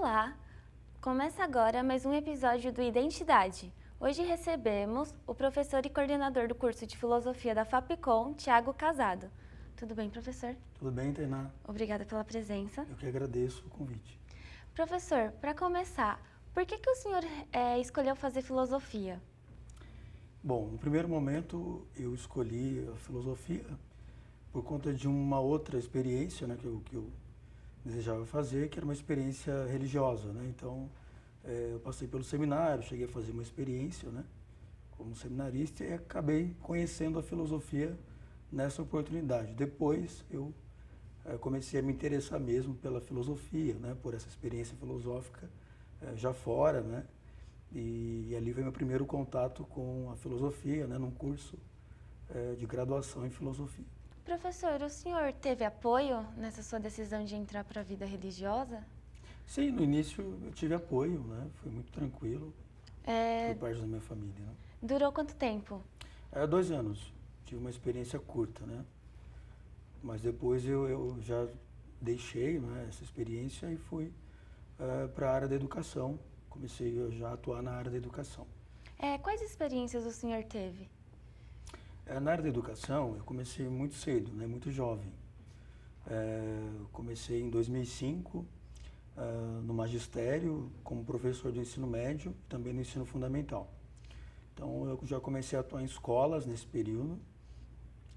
Olá! Começa agora mais um episódio do Identidade. Hoje recebemos o professor e coordenador do curso de Filosofia da Fapcom, Thiago Casado. Tudo bem, professor? Tudo bem, Tainá? Obrigada pela presença. Eu que agradeço o convite. Professor, para começar, por que o senhor escolheu fazer filosofia? Bom, no primeiro momento eu escolhi a filosofia por conta de uma outra experiência, né, que eu desejava fazer, que era uma experiência religiosa, né? Então, eu passei pelo seminário, cheguei a fazer uma experiência, né, como seminarista e acabei conhecendo a filosofia nessa oportunidade. Depois eu comecei a me interessar mesmo pela filosofia, né, por essa experiência filosófica já fora, né? E ali foi meu primeiro contato com a filosofia, né, num curso de graduação em filosofia. Professor, o senhor teve apoio nessa sua decisão de entrar para a vida religiosa? Sim, no início eu tive apoio, né? Foi muito tranquilo por parte da minha família, né? Durou quanto tempo? 2 anos, tive uma experiência curta, né? Mas depois eu já deixei, né, essa experiência e fui para a área da educação. Comecei a já atuar na área da educação. Quais experiências o senhor teve? Na área da educação, eu comecei muito cedo, né, muito jovem. Comecei em 2005, no magistério, como professor do ensino médio e também no ensino fundamental. Então, eu já comecei a atuar em escolas nesse período.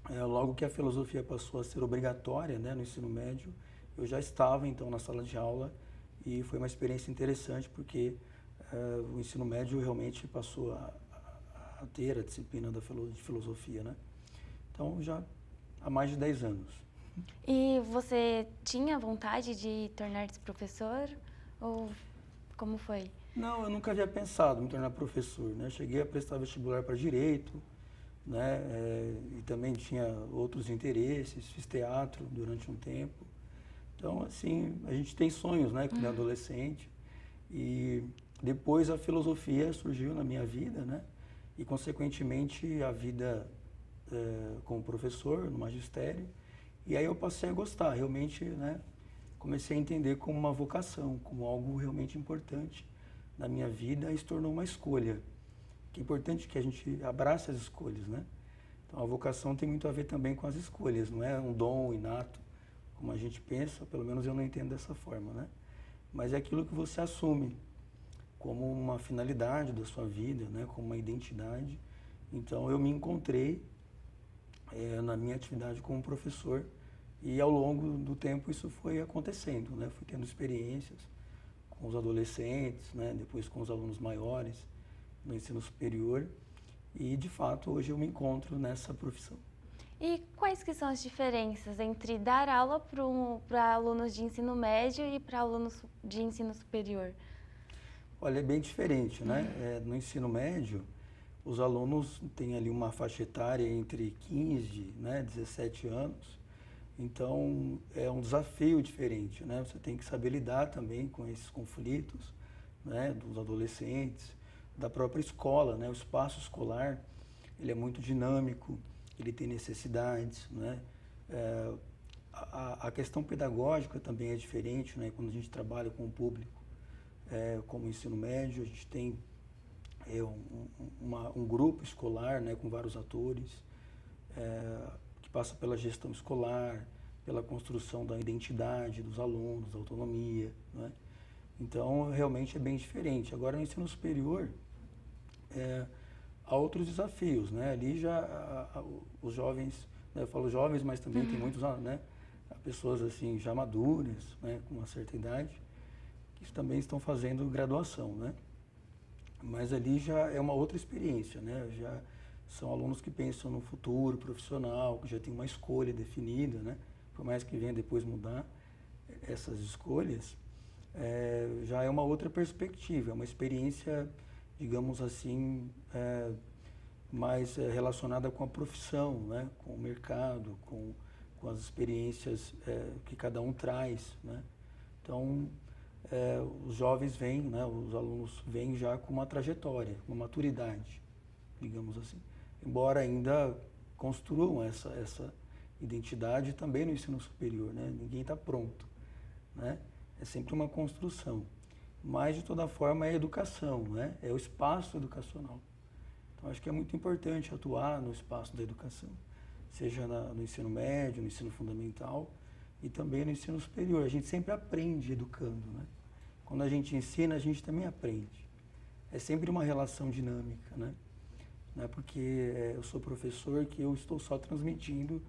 Logo que a filosofia passou a ser obrigatória, né, no ensino médio, eu já estava, então, na sala de aula e foi uma experiência interessante porque o ensino médio realmente passou a ter a disciplina de filosofia, né? Então, já há mais de 10 anos. E você tinha vontade de tornar-se professor? Ou como foi? Não, eu nunca havia pensado em me tornar professor, né? Cheguei a prestar vestibular para Direito, né? E também tinha outros interesses, fiz teatro durante um tempo. Então, assim, a gente tem sonhos, né, quando é adolescente. E depois a filosofia surgiu na minha vida, né? E, consequentemente, a vida como professor no magistério. E aí eu passei a gostar, realmente, né? Comecei a entender como uma vocação, como algo realmente importante na minha vida e se tornou uma escolha. Que é importante que a gente abrace as escolhas, né? Então, a vocação tem muito a ver também com as escolhas, não é um dom inato, como a gente pensa, pelo menos eu não entendo dessa forma, né? Mas é aquilo que você assume como uma finalidade da sua vida, né? Como uma identidade. Então, eu me encontrei na minha atividade como professor e ao longo do tempo isso foi acontecendo, né? Fui tendo experiências com os adolescentes, né? Depois com os alunos maiores no ensino superior e, de fato, hoje eu me encontro nessa profissão. E quais que são as diferenças entre dar aula para alunos de ensino médio e para alunos de ensino superior? Olha, é bem diferente, né? No ensino médio, os alunos têm ali uma faixa etária entre 15, né, 17 anos. Então, é um desafio diferente, né? Você tem que saber lidar também com esses conflitos, né, dos adolescentes, da própria escola, né? O espaço escolar, ele é muito dinâmico, ele tem necessidades, né? A questão pedagógica também é diferente, né? Quando a gente trabalha com o público, como ensino médio, a gente tem um grupo escolar, né, com vários atores, que passa pela gestão escolar, pela construção da identidade dos alunos, da autonomia, né? Então, realmente é bem diferente. Agora, no ensino superior, há outros desafios, né? Ali já os jovens, né, eu falo jovens, mas também tem muitos, né, pessoas assim já maduras, né, com uma certa idade, que também estão fazendo graduação, né? Mas ali já é uma outra experiência, né? Já são alunos que pensam no futuro profissional, que já tem uma escolha definida, né? Por mais que venha depois mudar essas escolhas, já é uma outra perspectiva, é uma experiência, digamos assim, mais relacionada com a profissão, né? Com o mercado, com as experiências que cada um traz, né? Então, os jovens vêm, né, os alunos vêm já com uma trajetória, uma maturidade, digamos assim. Embora ainda construam essa identidade também no ensino superior, né? Ninguém está pronto, né? É sempre uma construção. mas de toda forma é educação, né? É o espaço educacional. Então acho que é muito importante atuar no espaço da educação, seja no ensino médio, no ensino fundamental e também no ensino superior. A gente sempre aprende educando, né? Quando a gente ensina, a gente também aprende. É sempre uma relação dinâmica, né? Não é porque eu sou professor que eu estou só transmitindo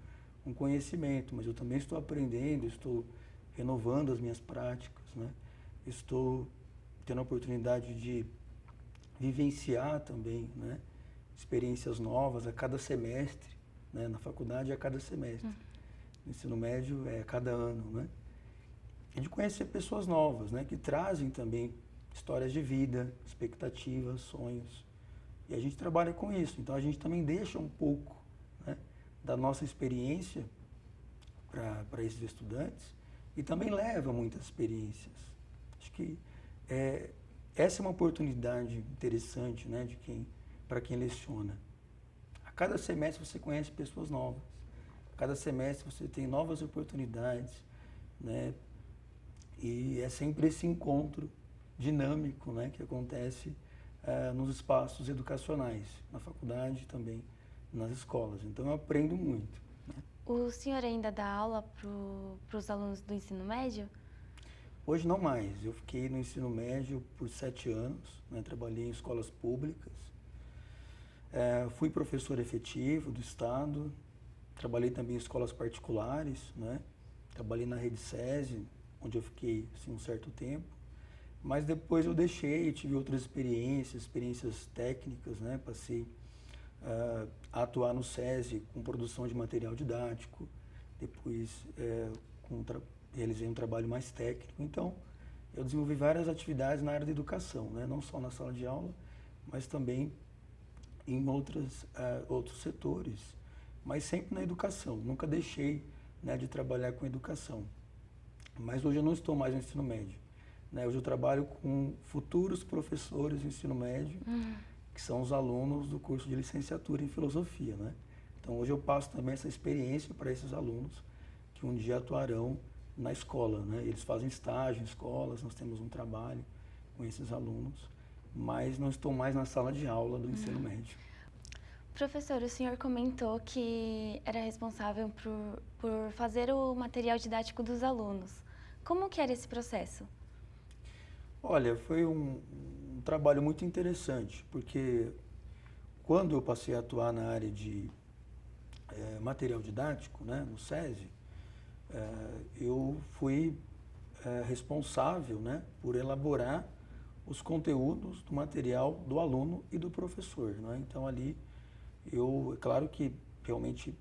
um conhecimento, mas eu também estou aprendendo, estou renovando as minhas práticas, né? Estou tendo a oportunidade de vivenciar também, né, experiências novas a cada semestre, né? Na faculdade é a cada semestre, no ensino médio é a cada ano, né? E de conhecer pessoas novas, né, que trazem também histórias de vida, expectativas, sonhos. E a gente trabalha com isso, então a gente também deixa um pouco, né, da nossa experiência para esses estudantes e também leva muitas experiências. Acho que essa é uma oportunidade interessante, né, para quem leciona. A cada semestre você conhece pessoas novas, a cada semestre você tem novas oportunidades, né, e é sempre esse encontro dinâmico, né, que acontece nos espaços educacionais, na faculdade também, nas escolas. Então eu aprendo muito. Né? O senhor ainda dá aula para os alunos do ensino médio? Hoje não mais. Eu fiquei no ensino médio por 7 anos, né? Trabalhei em escolas públicas, fui professor efetivo do Estado, trabalhei também em escolas particulares, né? Trabalhei na rede SESI, onde eu fiquei assim, um certo tempo, mas depois eu deixei, tive outras experiências técnicas, né? Passei a atuar no SESI com produção de material didático, depois realizei um trabalho mais técnico. Então, eu desenvolvi várias atividades na área da educação, né? Não só na sala de aula, mas também em outros setores, mas sempre na educação. Nunca deixei, né, de trabalhar com educação. Mas hoje eu não estou mais no ensino médio. Né? Hoje eu trabalho com futuros professores do ensino médio, que são os alunos do curso de licenciatura em filosofia. Né? Então hoje eu passo também essa experiência para esses alunos que um dia atuarão na escola. Né? Eles fazem estágio em escolas, nós temos um trabalho com esses alunos, mas não estou mais na sala de aula do ensino médio. Professor, o senhor comentou que era responsável por fazer o material didático dos alunos. Como que era esse processo? Olha, foi um trabalho muito interessante, porque quando eu passei a atuar na área de material didático, né, no SESI, eu fui responsável, né, por elaborar os conteúdos do material do aluno e do professor. Né? Então ali, é claro que realmente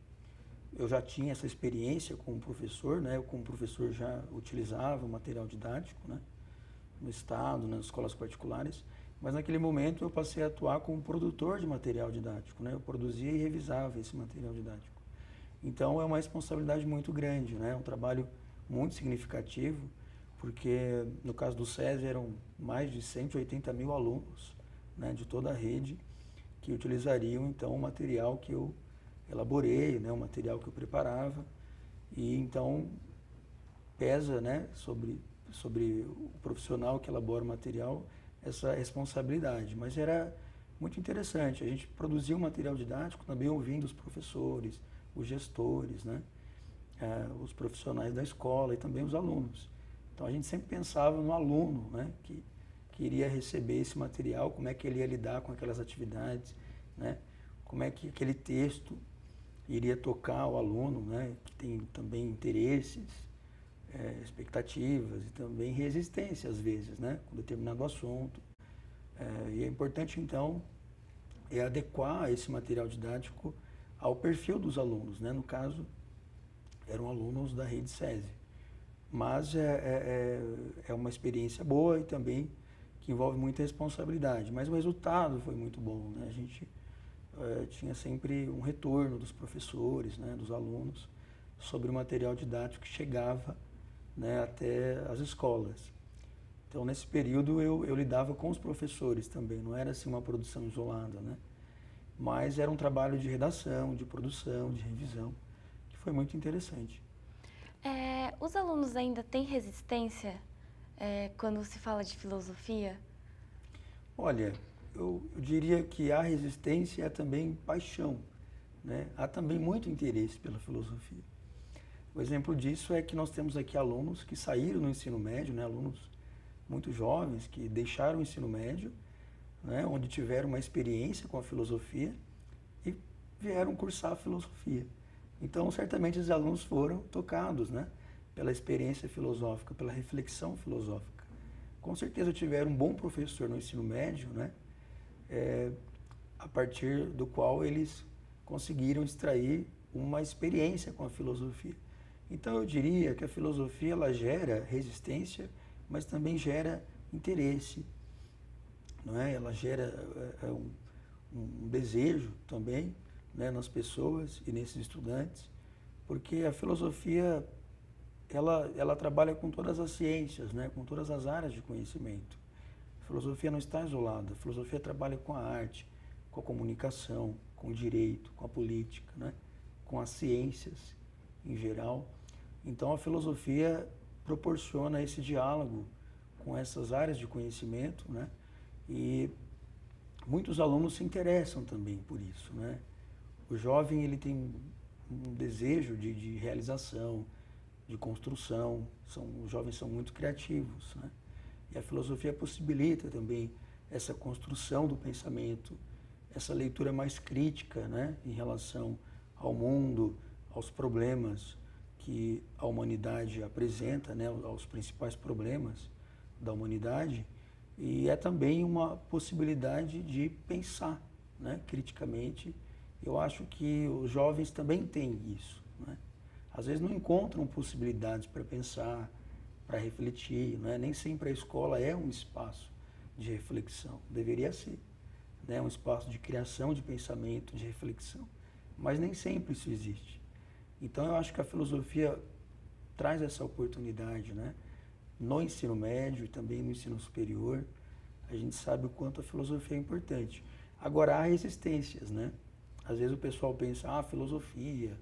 eu já tinha essa experiência como professor, né? Eu como professor já utilizava o material didático, né? No Estado, nas escolas particulares, mas naquele momento eu passei a atuar como produtor de material didático, né? Eu produzia e revisava esse material didático. Então é uma responsabilidade muito grande, né? É um trabalho muito significativo, porque no caso do SESI eram mais de 180 mil alunos, né? De toda a rede, que utilizariam então o material que eu elaborei, né? O material que eu preparava, e então pesa, né? sobre o profissional que elabora o material essa responsabilidade. Mas era muito interessante, a gente produzia um material didático também ouvindo os professores, os gestores, né? Os profissionais da escola e também os alunos. Então a gente sempre pensava no aluno, né? que iria receber esse material, como é que ele ia lidar com aquelas atividades, né? Como é que aquele texto iria tocar o aluno, né? Que tem também interesses, expectativas e também resistência às vezes, né? Com determinado assunto. E é importante então adequar esse material didático ao perfil dos alunos, né? No caso, eram alunos da rede SESI. Mas é uma experiência boa e também que envolve muita responsabilidade. Mas o resultado foi muito bom, né? A gente tinha sempre um retorno dos professores, né, dos alunos, sobre o material didático que chegava, né, até as escolas. Então, nesse período, eu lidava com os professores também, não era assim uma produção isolada, né? Mas era um trabalho de redação, de produção, de revisão, que foi muito interessante. Os alunos ainda têm resistência quando se fala de filosofia? Olha, eu diria que há resistência e há também paixão, né? Há também muito interesse pela filosofia. O exemplo disso é que nós temos aqui alunos que saíram no ensino médio, né? Alunos muito jovens que deixaram o ensino médio, né? Onde tiveram uma experiência com a filosofia e vieram cursar a filosofia. Então, certamente, os alunos foram tocados, né? Pela experiência filosófica, pela reflexão filosófica. Com certeza tiveram um bom professor no ensino médio, né? A partir do qual eles conseguiram extrair uma experiência com a filosofia. Então eu diria que a filosofia ela gera resistência, mas também gera interesse, não é? Ela gera um desejo também, né, nas pessoas e nesses estudantes, porque a filosofia ela trabalha com todas as ciências, né, com todas as áreas de conhecimento. A filosofia não está isolada, a filosofia trabalha com a arte, com a comunicação, com o direito, com a política, né, com as ciências em geral. Então a filosofia proporciona esse diálogo com essas áreas de conhecimento, né, e muitos alunos se interessam também por isso, né. O jovem ele tem um desejo de realização, de construção, os jovens são muito criativos, né? E a filosofia possibilita também essa construção do pensamento, essa leitura mais crítica, né, em relação ao mundo, aos problemas que a humanidade apresenta, né, aos principais problemas da humanidade, e é também uma possibilidade de pensar, né, criticamente. Eu acho que os jovens também têm isso, né? Às vezes não encontram possibilidades para pensar, para refletir, né? Nem sempre a escola é um espaço de reflexão, deveria ser, né? Um espaço de criação de pensamento, de reflexão, mas nem sempre isso existe. Então eu acho que a filosofia traz essa oportunidade, né? No ensino médio e também no ensino superior, a gente sabe o quanto a filosofia é importante. Agora há resistências, né? Às vezes o pessoal pensa, filosofia,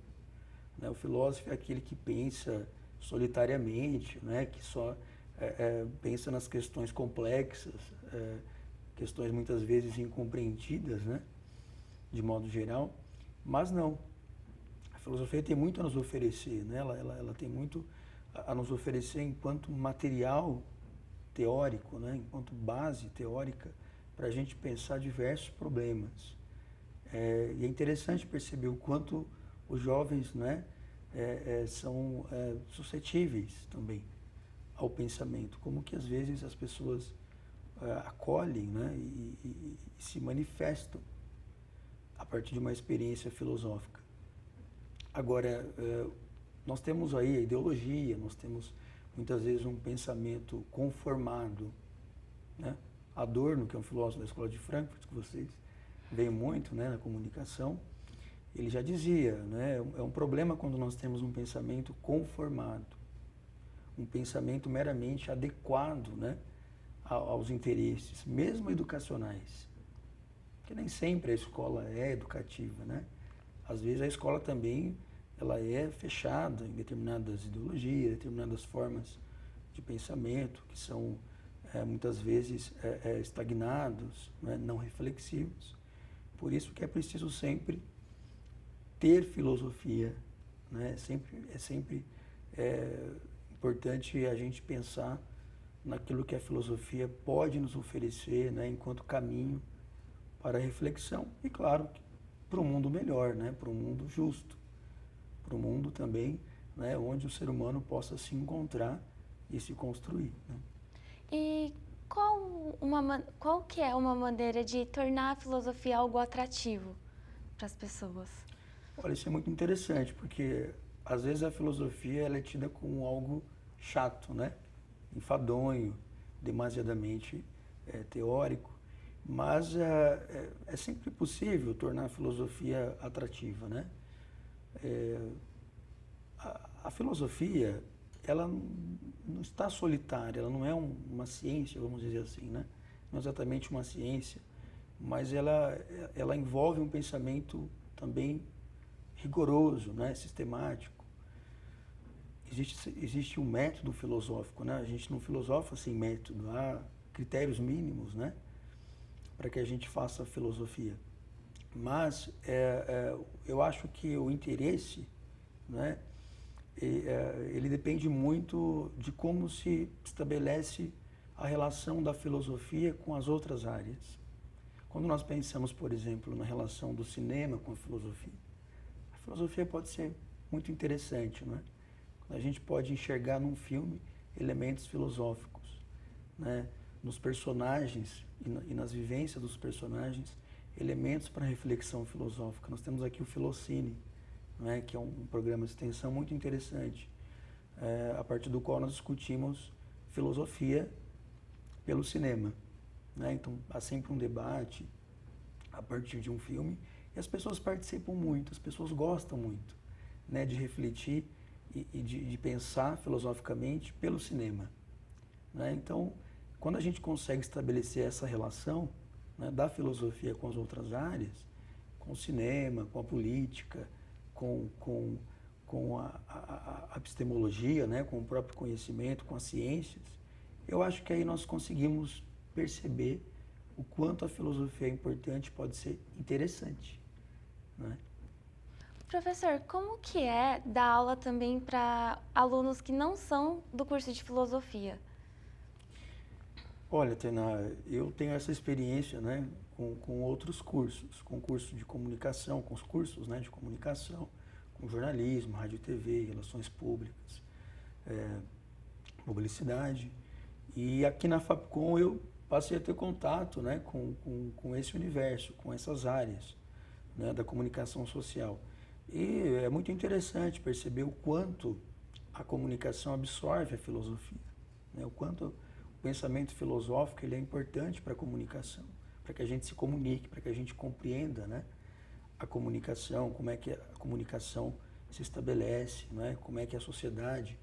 né? O filósofo é aquele que pensa solitariamente, né? Que só pensa nas questões complexas, questões muitas vezes incompreendidas, né? De modo geral, mas não. A filosofia tem muito a nos oferecer, né? Ela tem muito a nos oferecer enquanto material teórico, né? Enquanto base teórica para a gente pensar diversos problemas. E é interessante perceber o quanto os jovens, né, são suscetíveis também ao pensamento, como que às vezes as pessoas acolhem, né, e se manifestam a partir de uma experiência filosófica. Agora, nós temos aí a ideologia, nós temos muitas vezes um pensamento conformado, né? Adorno, que é um filósofo da Escola de Frankfurt, que vocês veem muito, né, na comunicação, ele já dizia, né, é um problema quando nós temos um pensamento conformado, um pensamento meramente adequado, né, aos interesses, mesmo educacionais. Porque nem sempre a escola é educativa, né? Às vezes a escola também ela é fechada em determinadas ideologias, determinadas formas de pensamento que são muitas vezes estagnados, né, não reflexivos. Por isso que é preciso sempre ter filosofia, né? É sempre importante a gente pensar naquilo que a filosofia pode nos oferecer, né, enquanto caminho para a reflexão e, claro, para um mundo melhor, né, para um mundo justo, para um mundo também, né, onde o ser humano possa se encontrar e se construir, né? E qual que é uma maneira de tornar a filosofia algo atrativo para as pessoas? Olha, isso é muito interessante, porque às vezes a filosofia ela é tida como algo chato, né? Enfadonho, demasiadamente teórico, mas é sempre possível tornar a filosofia atrativa, né? A filosofia, ela não está solitária, ela não é uma ciência, vamos dizer assim, né? Não é exatamente uma ciência, mas ela envolve um pensamento também rigoroso, né? Sistemático. existe um método filosófico, né? A gente não filosofa sem método, há critérios mínimos, né? Para que a gente faça filosofia. Mas eu acho que o interesse, né? Ele depende muito de como se estabelece a relação da filosofia com as outras áreas. Quando nós pensamos, por exemplo, na relação do cinema com a filosofia pode ser muito interessante, não é? A gente pode enxergar num filme elementos filosóficos, né? Nos personagens e nas vivências dos personagens, elementos para reflexão filosófica. Nós temos aqui o Filocine, né? Que é um programa de extensão muito interessante, a partir do qual nós discutimos filosofia pelo cinema, né? Então, há sempre um debate a partir de um filme e as pessoas participam muito, as pessoas gostam muito, né? De refletir e de pensar filosoficamente pelo cinema, né? Então, quando a gente consegue estabelecer essa relação, né, da filosofia com as outras áreas, com o cinema, com a política, com a epistemologia, né, com o próprio conhecimento, com as ciências, eu acho que aí nós conseguimos perceber o quanto a filosofia é importante, pode ser interessante, né? Professor, como que é dar aula também para alunos que não são do curso de filosofia? Olha, Tainá, eu tenho essa experiência, né, com outros cursos, com curso de comunicação, com os cursos, né, de comunicação, com jornalismo, rádio e TV, relações públicas, publicidade. E aqui na Fapcom eu passei a ter contato, né, com esse universo, com essas áreas, né, da comunicação social. E é muito interessante perceber o quanto a comunicação absorve a filosofia, né, o quanto o pensamento filosófico ele é importante para a comunicação, para que a gente se comunique, para que a gente compreenda, né, a comunicação, como é que a comunicação se estabelece, né, como é que a sociedade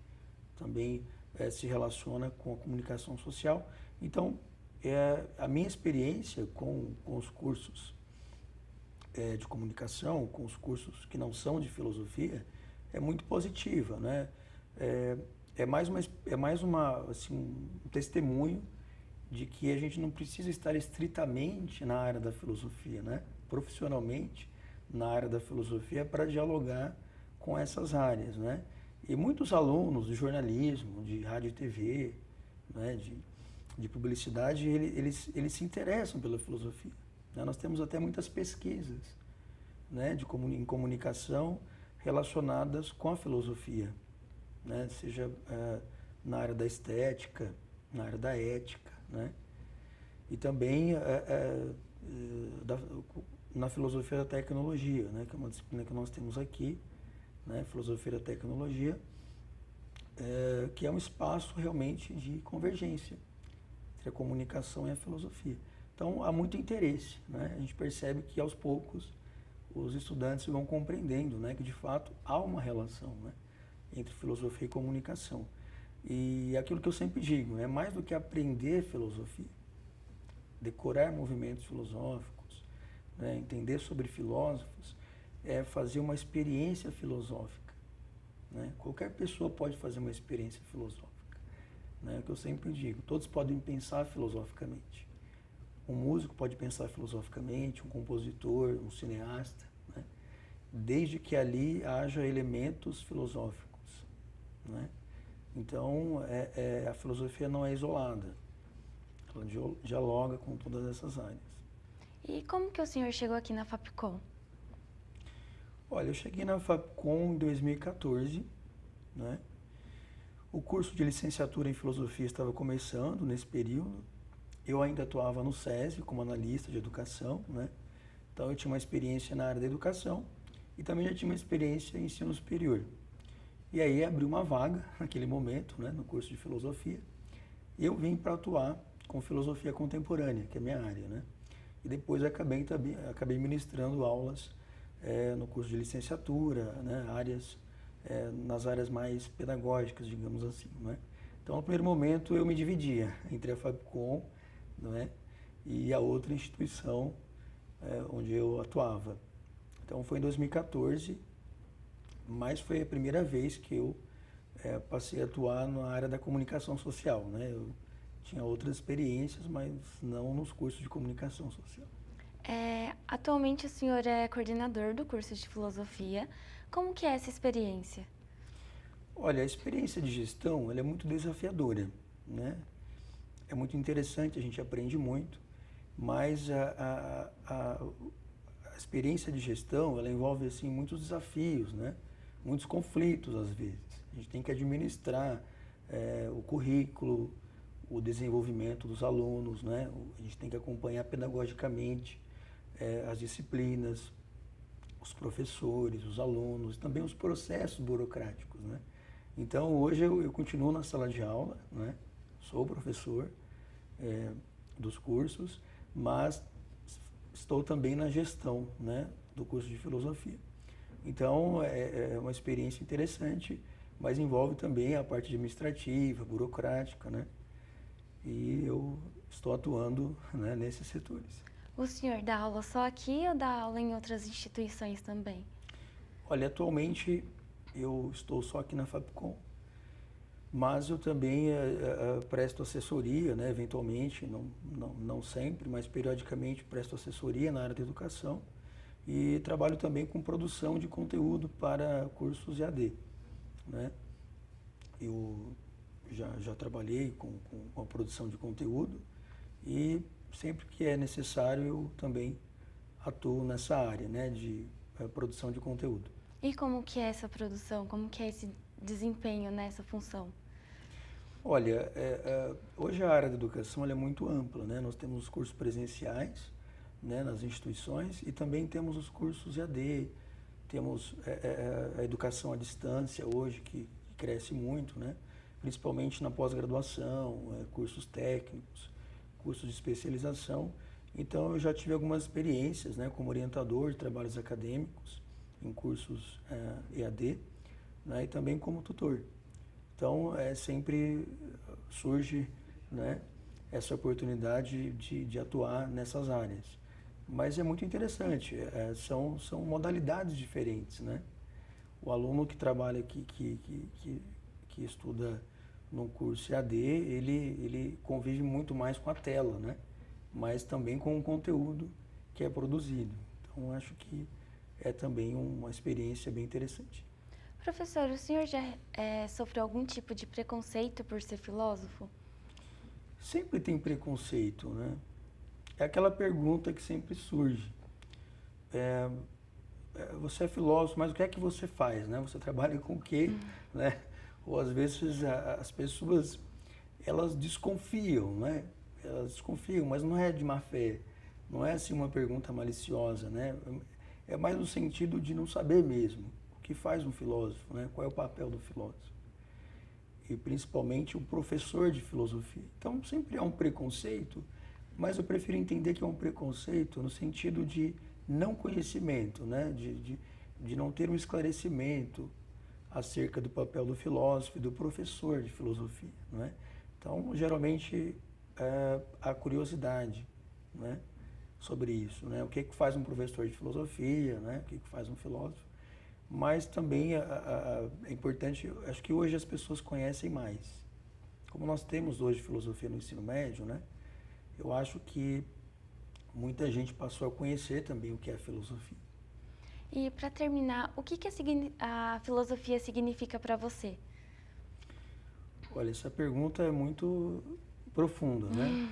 também se relaciona com a comunicação social. Então, a minha experiência com os cursos de comunicação, com os cursos que não são de filosofia, é muito positiva, né? É mais assim, um testemunho de que a gente não precisa estar estritamente na área da filosofia, né? Profissionalmente na área da filosofia para dialogar com essas áreas, né? E muitos alunos de jornalismo, de rádio e TV, né? de publicidade, eles se interessam pela filosofia, né? Nós temos até muitas pesquisas, né? Em comunicação relacionadas com a filosofia, né? Seja na área da estética, na área da ética, né? E também na filosofia da tecnologia, né? Que é uma disciplina que nós temos aqui, né? Filosofia da tecnologia, que é um espaço realmente de convergência entre a comunicação e a filosofia. Então, há muito interesse, né? A gente percebe que, aos poucos, os estudantes vão compreendendo, né, que, de fato, há uma relação, né, entre filosofia e comunicação. E aquilo que eu sempre digo, é mais do que aprender filosofia, decorar movimentos filosóficos, né, entender sobre filósofos, é fazer uma experiência filosófica, né? Qualquer pessoa pode fazer uma experiência filosófica, né? É o que eu sempre digo, todos podem pensar filosoficamente. Um músico pode pensar filosoficamente, um compositor, um cineasta, né? Desde que ali haja elementos filosóficos, né? Então, a filosofia não é isolada, ela dialoga com todas essas áreas. E como que o senhor chegou aqui na Fapcom? Olha, eu cheguei na Fapcom em 2014, né? O curso de licenciatura em filosofia estava começando nesse período. Eu ainda atuava no SESI como analista de educação, né? Então eu tinha uma experiência na área da educação e também já tinha uma experiência em ensino superior. E aí abriu uma vaga naquele momento, né, no curso de filosofia. E eu vim para atuar com filosofia contemporânea, que é a minha área, né? E depois acabei ministrando aulas no curso de licenciatura, né, nas áreas mais pedagógicas, digamos assim, né? Então, no primeiro momento, eu me dividia entre a Fapcom, né, e a outra instituição onde eu atuava. Então, foi em 2014, mas foi a primeira vez que eu passei a atuar na área da comunicação social, né? Eu tinha outras experiências, mas não nos cursos de comunicação social. Atualmente o senhor é coordenador do curso de filosofia. Como que é essa experiência? Olha, a experiência de gestão, ela é muito desafiadora, né? É muito interessante, a gente aprende muito, mas a experiência de gestão, ela envolve, assim, muitos desafios, né? Muitos conflitos, às vezes. A gente tem que administrar o currículo, o desenvolvimento dos alunos, né? A gente tem que acompanhar pedagogicamente as disciplinas, os professores, os alunos, também os processos burocráticos, né? Então, hoje eu continuo na sala de aula, né? Sou professor dos cursos, mas estou também na gestão, né, do curso de filosofia. Então, é uma experiência interessante, mas envolve também a parte administrativa, burocrática, né? E eu estou atuando, né, nesses setores. O senhor dá aula só aqui ou dá aula em outras instituições também? Olha, atualmente eu estou só aqui na Fapcom, mas eu também presto assessoria, né, eventualmente, não sempre, mas periodicamente presto assessoria na área da educação e trabalho também com produção de conteúdo para cursos EAD, né? Eu já trabalhei com a produção de conteúdo e sempre que é necessário eu também atuo nessa área, né, de produção de conteúdo. E como que é essa produção? Como que é esse desempenho nessa função? Olha, hoje a área da educação ela é muito ampla, né? Nós temos os cursos presenciais, né, nas instituições e também temos os cursos EAD, temos a educação à distância hoje que cresce muito, né? Principalmente na pós-graduação, cursos técnicos, cursos de especialização. Então eu já tive algumas experiências, né, como orientador de trabalhos acadêmicos em cursos EAD, né, e também como tutor. Então sempre surge, né, essa oportunidade de atuar nessas áreas. Mas é muito interessante, são modalidades diferentes, né? O aluno que trabalha aqui, que estuda num curso EAD, ele convive muito mais com a tela, né? Mas também com o conteúdo que é produzido. Então, acho que é também uma experiência bem interessante. Professor, o senhor já sofreu algum tipo de preconceito por ser filósofo? Sempre tem preconceito, né? É aquela pergunta que sempre surge. Você é filósofo, mas o que é que você faz, né? Você trabalha com o quê, né? Ou às vezes as pessoas, elas desconfiam, né? Elas desconfiam, mas não é de má fé. Não é assim uma pergunta maliciosa, né? É mais no sentido de não saber mesmo o que faz um filósofo, né? Qual é o papel do filósofo. E principalmente o professor de filosofia. Então sempre há um preconceito, mas eu prefiro entender que é um preconceito no sentido de não conhecimento, né? De não ter um esclarecimento acerca do papel do filósofo e do professor de filosofia, não é? Então, geralmente, há curiosidade, né, sobre isso, né? O que faz um professor de filosofia, né? O que faz um filósofo? Mas também é importante, acho que hoje as pessoas conhecem mais. Como nós temos hoje filosofia no ensino médio, né? Eu acho que muita gente passou a conhecer também o que é filosofia. E para terminar, o que a filosofia significa para você? Olha, essa pergunta é muito profunda, né?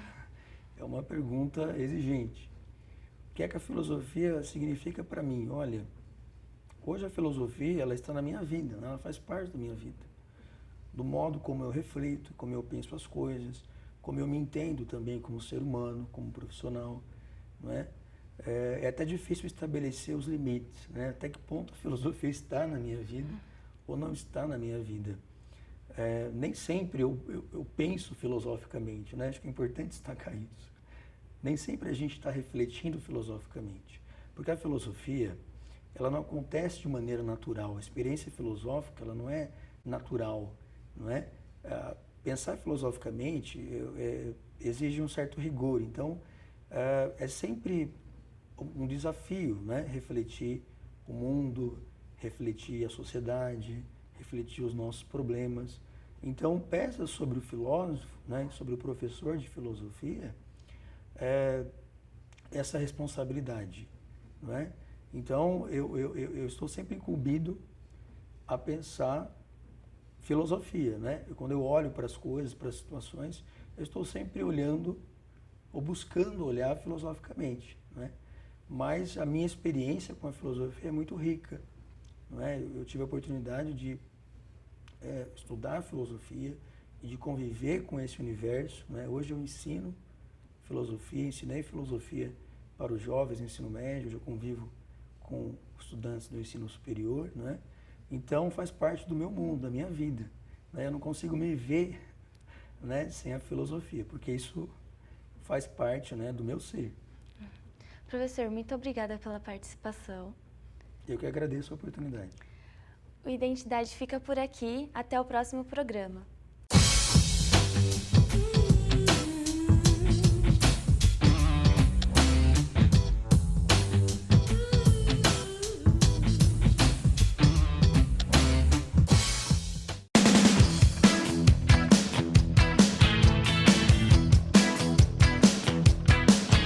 É uma pergunta exigente. O que é que a filosofia significa para mim? Olha, hoje a filosofia ela está na minha vida, né? Ela faz parte da minha vida. Do modo como eu reflito, como eu penso as coisas, como eu me entendo também como ser humano, como profissional, não é? É até difícil estabelecer os limites, né? Até que ponto a filosofia está na minha vida ou não está na minha vida. Nem sempre eu penso filosoficamente, né? Acho que é importante destacar isso. Nem sempre a gente está refletindo filosoficamente, porque a filosofia, ela não acontece de maneira natural. A experiência filosófica, ela não é natural, não é? Pensar filosoficamente exige um certo rigor. Então, é sempre um desafio, né? Refletir o mundo, refletir a sociedade, refletir os nossos problemas. Então, pesa sobre o filósofo, né, sobre o professor de filosofia, essa responsabilidade, não é? Então, eu estou sempre incumbido a pensar filosofia, né? Quando eu olho para as coisas, para as situações, eu estou sempre olhando ou buscando olhar filosoficamente, né? Mas a minha experiência com a filosofia é muito rica, não é? Eu tive a oportunidade de estudar filosofia e de conviver com esse universo, né? Hoje eu ensino filosofia, ensinei filosofia para os jovens no ensino médio, hoje eu convivo com estudantes do ensino superior, né? Então faz parte do meu mundo, da minha vida, né? Eu não consigo me ver, né, sem a filosofia, porque isso faz parte, né, do meu ser. Professor, muito obrigada pela participação. Eu que agradeço a oportunidade. O Identidade fica por aqui. Até o próximo programa.